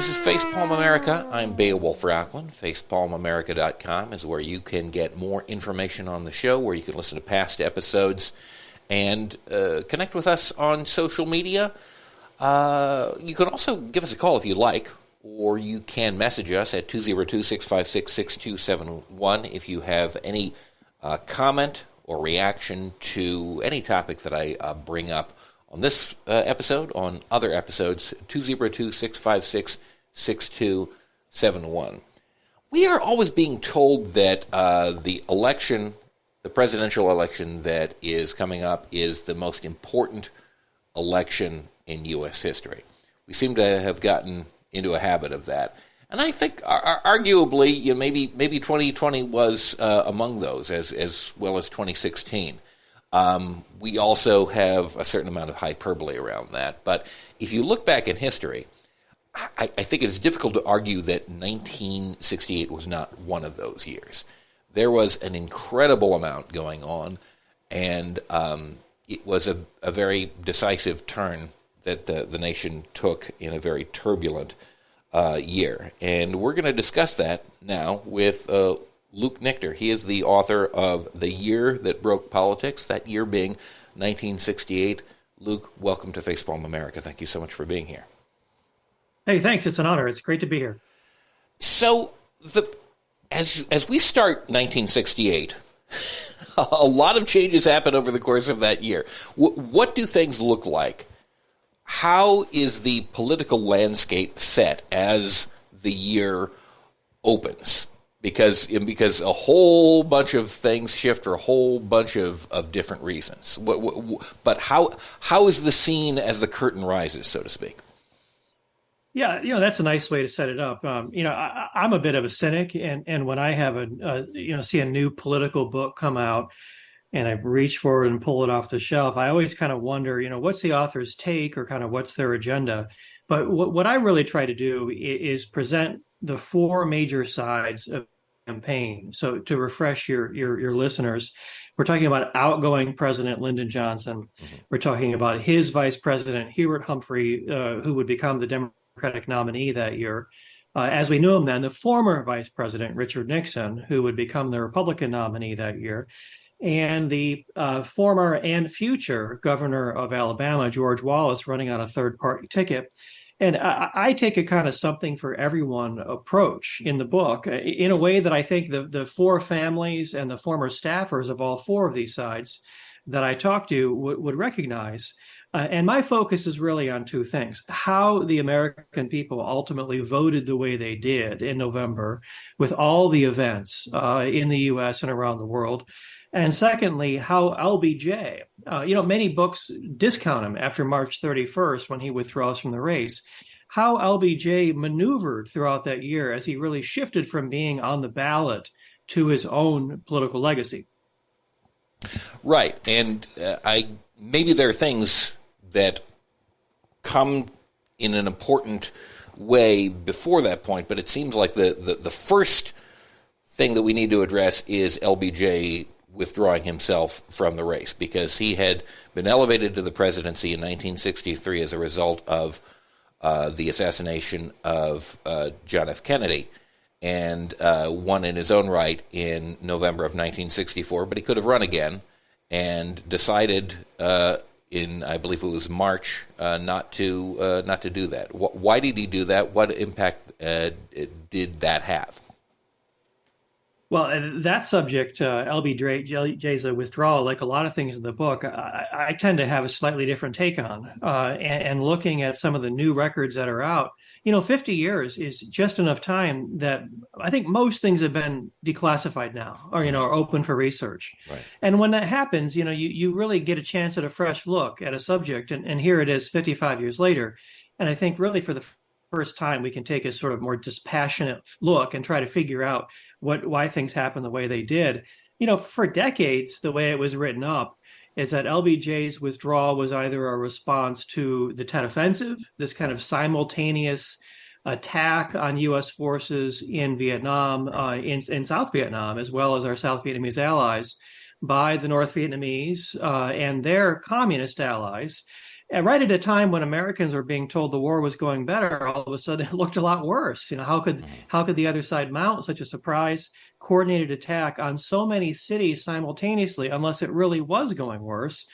This is Facepalm America. I'm Beowulf Rocklin. FacepalmAmerica.com is where you can get more information on the show, where you can listen to past episodes, and connect with us on social media. You can also give us a call if you like, or you can message us at 202-656-6271 if you have any comment or reaction to any topic that I bring up on this episode, on other episodes, 202-656-6271. We are always being told that the presidential election that is coming up is the most important election in U.S. history. We seem to have gotten into a habit of that. And I think, arguably, maybe 2020 was among those, as well as 2016. We also have a certain amount of hyperbole around that. But if you look back in history, I think it is difficult to argue that 1968 was not one of those years. There was an incredible amount going on, and it was a very decisive turn that the nation took in a very turbulent year. And we're going to discuss that now with Luke Nichter. He is the author of The Year That Broke Politics, that year being 1968. Luke, welcome to Facepalm America. Thank you so much for being here. Hey, thanks. It's an honor. It's great to be here. So, as we start 1968, a lot of changes happen over the course of that year. What do things look like? How is the political landscape set as the year opens? Because a whole bunch of things shift for a whole bunch of different reasons. But how is the scene as the curtain rises, so to speak? Yeah, that's a nice way to set it up. I'm a bit of a cynic, and when I have see a new political book come out, and I reach forward and pull it off the shelf, I always kind of wonder, what's the author's take or kind of what's their agenda? But what I really try to do is present the four major sides of the campaign. So to refresh your listeners, we're talking about outgoing President Lyndon Johnson. Mm-hmm. We're talking about his vice president, Hubert Humphrey, who would become the Democratic nominee that year. As we knew him then, the former vice president, Richard Nixon, who would become the Republican nominee that year, and the former and future governor of Alabama, George Wallace, running on a third-party ticket. And I take a kind of something for everyone approach in the book in a way that I think the four families and the former staffers of all four of these sides that I talk to would recognize. And my focus is really on two things: how the American people ultimately voted the way they did in November with all the events in the U.S. and around the world. And secondly, how LBJ, many books discount him after March 31st when he withdraws from the race, how LBJ maneuvered throughout that year as he really shifted from being on the ballot to his own political legacy. Right. And maybe there are things that come in an important way before that point, but it seems like the first thing that we need to address is LBJ withdrawing himself from the race, because he had been elevated to the presidency in 1963 as a result of the assassination of John F. Kennedy, and won in his own right in November of 1964, but he could have run again and decided in, I believe it was March, not to do that. Why did he do that? What impact did that have? Well, that subject, LBJ's withdrawal, like a lot of things in the book, I tend to have a slightly different take on. And looking at some of the new records that are out, 50 years is just enough time that I think most things have been declassified now, or, are open for research. Right. And when that happens, you really get a chance at a fresh look at a subject. And here it is 55 years later. And I think really for the first time, we can take a sort of more dispassionate look and try to figure out why things happened the way they did. For decades, the way it was written up is that LBJ's withdrawal was either a response to the Tet Offensive, this kind of simultaneous attack on U.S. forces in Vietnam, in South Vietnam, as well as our South Vietnamese allies, by the North Vietnamese and their communist allies. And right at a time when Americans were being told the war was going better, all of a sudden it looked a lot worse. How could the other side mount such a surprise coordinated attack on so many cities simultaneously unless it really was going worse?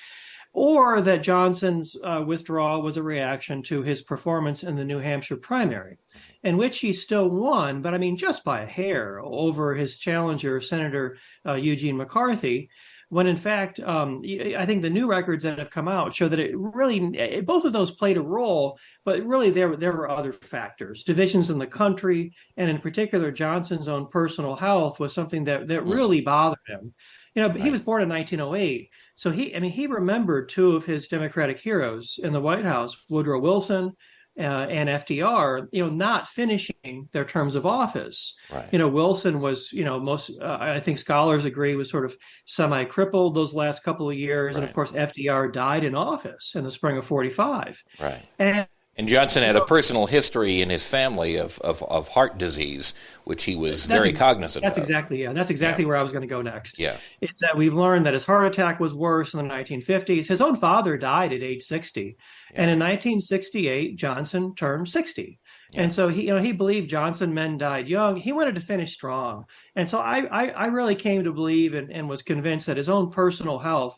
Or that Johnson's withdrawal was a reaction to his performance in the New Hampshire primary, in which he still won, but I mean, just by a hair over his challenger, Senator Eugene McCarthy, when in fact, I think the new records that have come out show that both of those played a role, but really there were other factors. Divisions in the country, and in particular, Johnson's own personal health was something that really bothered him. He was born in 1908. So he remembered two of his Democratic heroes in the White House, Woodrow Wilson and FDR, not finishing their terms of office. Right. Wilson was, I think scholars agree, was sort of semi-crippled those last couple of years. Right. And of course, FDR died in office in the spring of 45. Right. And Johnson had a personal history in his family of heart disease, which he was very cognizant of. That's exactly where I was going to go next. Yeah. It's that we've learned that his heart attack was worse in the 1950s. His own father died at age 60. Yeah. And in 1968, Johnson turned 60. Yeah. And so he believed Johnson men died young. He wanted to finish strong. And so I really came to believe and was convinced that his own personal health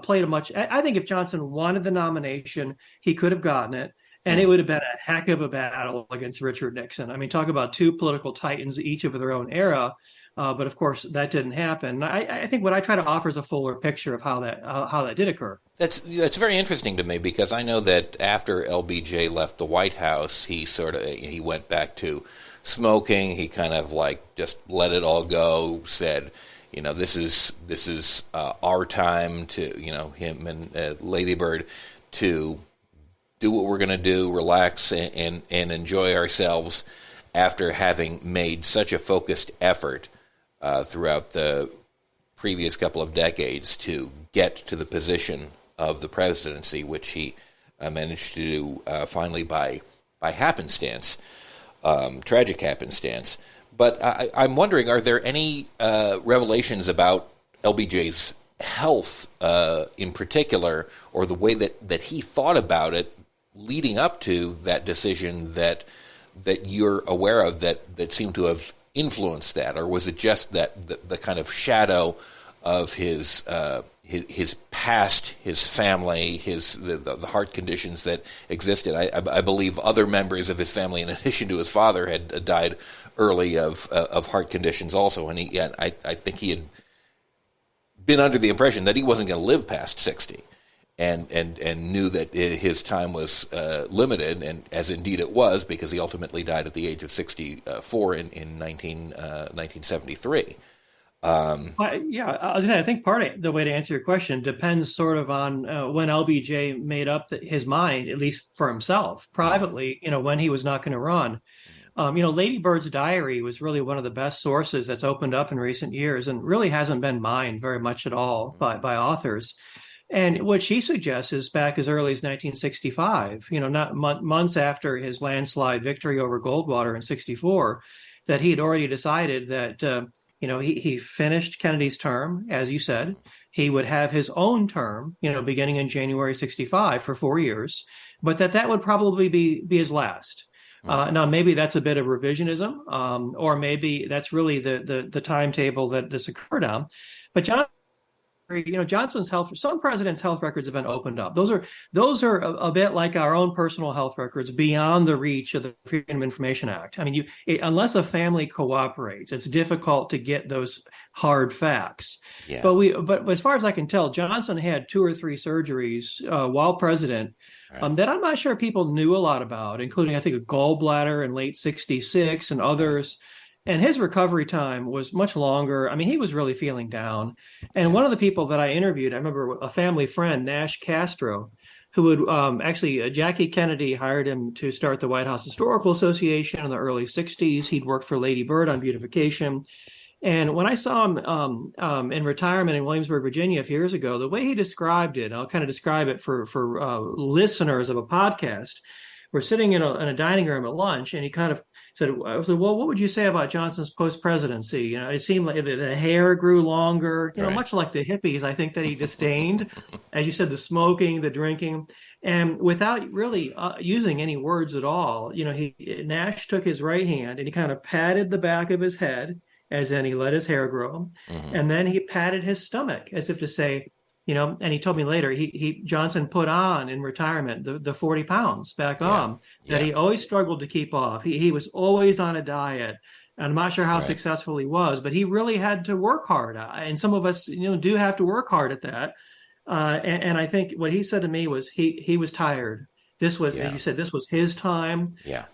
played I think if Johnson wanted the nomination, he could have gotten it. And it would have been a heck of a battle against Richard Nixon. I mean, talk about two political titans, each of their own era. But of course, that didn't happen. I think what I try to offer is a fuller picture of how that did occur. That's very interesting to me, because I know that after LBJ left the White House, he went back to smoking. He kind of just let it all go. Said, this is our time to him and Lady Bird to do what we're going to do, relax and enjoy ourselves after having made such a focused effort throughout the previous couple of decades to get to the position of the presidency, which he managed to do finally by happenstance, tragic happenstance. But I'm wondering, are there any revelations about LBJ's health in particular, or the way that he thought about it leading up to that decision that you're aware of that seemed to have influenced that? Or was it just that the kind of shadow of his past, his family, the heart conditions that existed? I believe other members of his family, in addition to his father, had died early of heart conditions also, and I think he had been under the impression that he wasn't going to live past 60. And knew that his time was limited, and as indeed it was, because he ultimately died at the age of 64 in 1973. I think part of the way to answer your question depends sort of on when LBJ made up his mind, at least for himself, privately, when he was not going to run. Lady Bird's diary was really one of the best sources that's opened up in recent years, and really hasn't been mined very much at all by authors. And what she suggests is back as early as 1965, not months after his landslide victory over Goldwater in 64, that he had already decided that, he finished Kennedy's term, as you said. He would have his own term, beginning in January 65 for 4 years, but that would probably be his last. Now, maybe that's a bit of revisionism, or maybe that's really the timetable that this occurred on. But Johnson's health, some presidents' health records have been opened up. Those are a bit like our own personal health records, beyond the reach of the Freedom of Information Act. I mean, unless a family cooperates, it's difficult to get those hard facts. Yeah. But as far as I can tell, Johnson had 2 or 3 surgeries while president that I'm not sure people knew a lot about, including, I think, a gallbladder in late 66 and others. And his recovery time was much longer. I mean, he was really feeling down. And one of the people that I interviewed, I remember a family friend, Nash Castro, who would Jackie Kennedy hired him to start the White House Historical Association in the early 60s. He'd worked for Lady Bird on beautification. And when I saw him in retirement in Williamsburg, Virginia, a few years ago, the way he described it, I'll kind of describe it for listeners of a podcast. We're sitting in a dining room at lunch, and he kind of said, I said, well, what would you say about Johnson's post-presidency? You know, it seemed like the hair grew longer, you know, Right. much like the hippies, I think that he disdained, as you said, the smoking, the drinking, and without really using any words at all. You know, Nash took his right hand and he kind of patted the back of his head, as in he let his hair grow, Hmm. and then he patted his stomach as if to say, you know, and he told me later he Johnson put on in retirement the 40 pounds back Yeah. on that Yeah. he always struggled to keep off. He was always on a diet. And I'm not sure how Right. successful he was, but he really had to work hard. And some of us, you know, do have to work hard at that. And I think what he said to me was he was tired. This was, as Yeah. you said, this was his time. Yeah.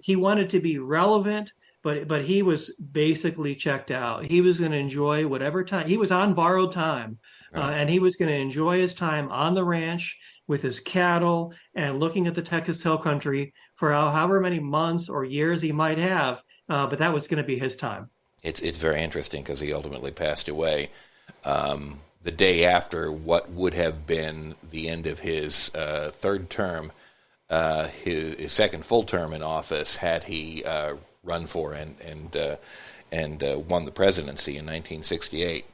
He wanted to be relevant, but he was basically checked out. He was going to enjoy whatever time he was on borrowed time, Right. and he was going to enjoy his time on the ranch with his cattle and looking at the Texas Hill Country for however many months or years he might have. But that was going to be his time. It's very interesting because he ultimately passed away the day after what would have been the end of his third term, his second full term in office, had he run for and won the presidency in 1968.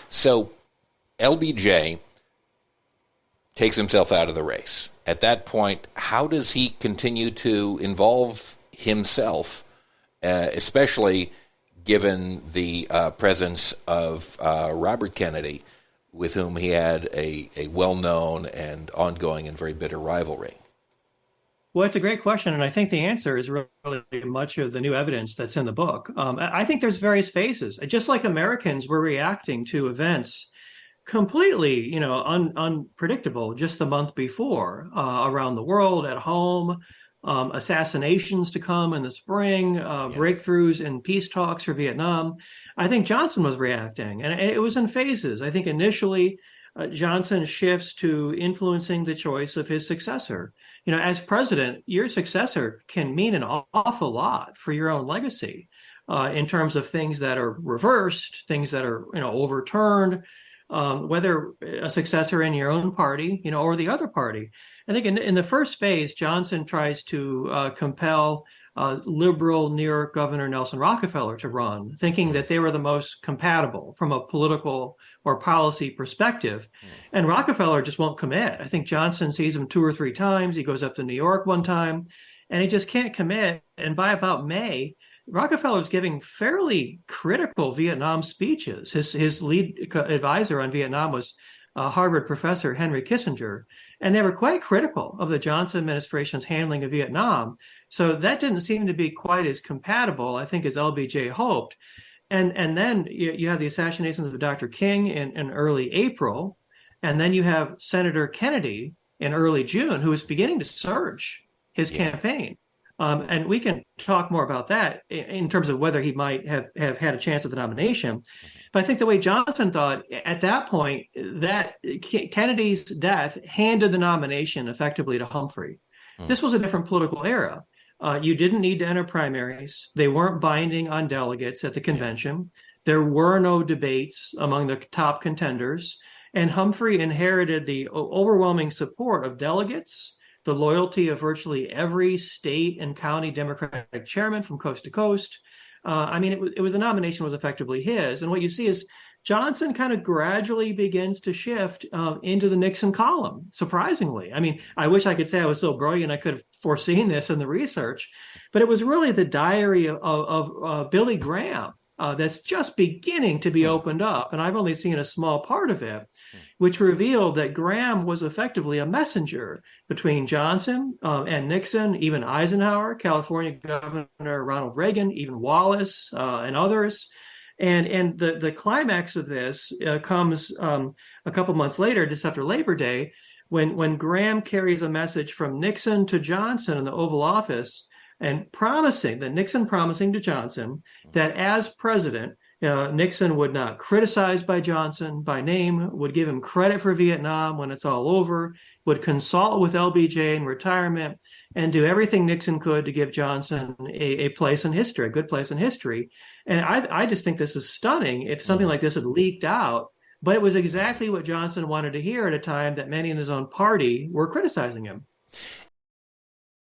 So LBJ takes himself out of the race. At that point, how does he continue to involve himself, especially given the presence of Robert Kennedy, with whom he had a well-known and ongoing and very bitter rivalry? Well, it's a great question, and I think the answer is really much of the new evidence that's in the book. I think there's various phases. Just like Americans were reacting to events completely, you know, unpredictable just the month before around the world, at home, assassinations to come in the spring, Yeah. breakthroughs in peace talks for Vietnam. I think Johnson was reacting, and it was in phases. I think initially Johnson shifts to influencing the choice of his successor. You know, as president, your successor can mean an awful lot for your own legacy in terms of things that are reversed, things that are, you know, overturned, whether a successor in your own party, you know, or the other party. I think in the first phase, Johnson tries to compel liberal New York Governor Nelson Rockefeller to run, thinking that they were the most compatible from a political or policy perspective. And Rockefeller just won't commit. I think Johnson sees him 2 or 3 times. He goes up to New York one time, and he just can't commit. And by about May, Rockefeller was giving fairly critical Vietnam speeches. His lead advisor on Vietnam was Harvard professor Henry Kissinger, and they were quite critical of the Johnson administration's handling of Vietnam. So that didn't seem to be quite as compatible, I think, as LBJ hoped. And then you have the assassinations of Dr. King in early April, and then you have Senator Kennedy in early June, who was beginning to surge his campaign. And we can talk more about that in terms of whether he might have had a chance at the nomination. But I think the way Johnson thought at that point, that Kennedy's death handed the nomination effectively to Humphrey. This was a different political era. You didn't need to enter primaries. They weren't binding on delegates at the convention. There were no debates among the top contenders. And Humphrey inherited the overwhelming support of delegates, the loyalty of virtually every state and county Democratic chairman from coast to coast. I mean, it was the nomination was effectively his. And what you see is Johnson kind of gradually begins to shift into the Nixon column, surprisingly. I mean, I wish I could say I was so brilliant I could have foreseen this in the research, but it was really the diary of Billy Graham that's just beginning to be opened up. And I've only seen a small part of it, which revealed that Graham was effectively a messenger between Johnson and Nixon, even Eisenhower, California Governor Ronald Reagan, even Wallace and others. And the climax of this comes a couple months later, just after Labor Day, when Graham carries a message from Nixon to Johnson in the Oval Office, and Nixon promising to Johnson that as president, Nixon would not criticize by Johnson by name, would give him credit for Vietnam when it's all over, would consult with LBJ in retirement, and do everything Nixon could to give Johnson a place in history, a good place in history. And I just think this is stunning. If something like this had leaked out, But it was exactly what Johnson wanted to hear at a time that many in his own party were criticizing him.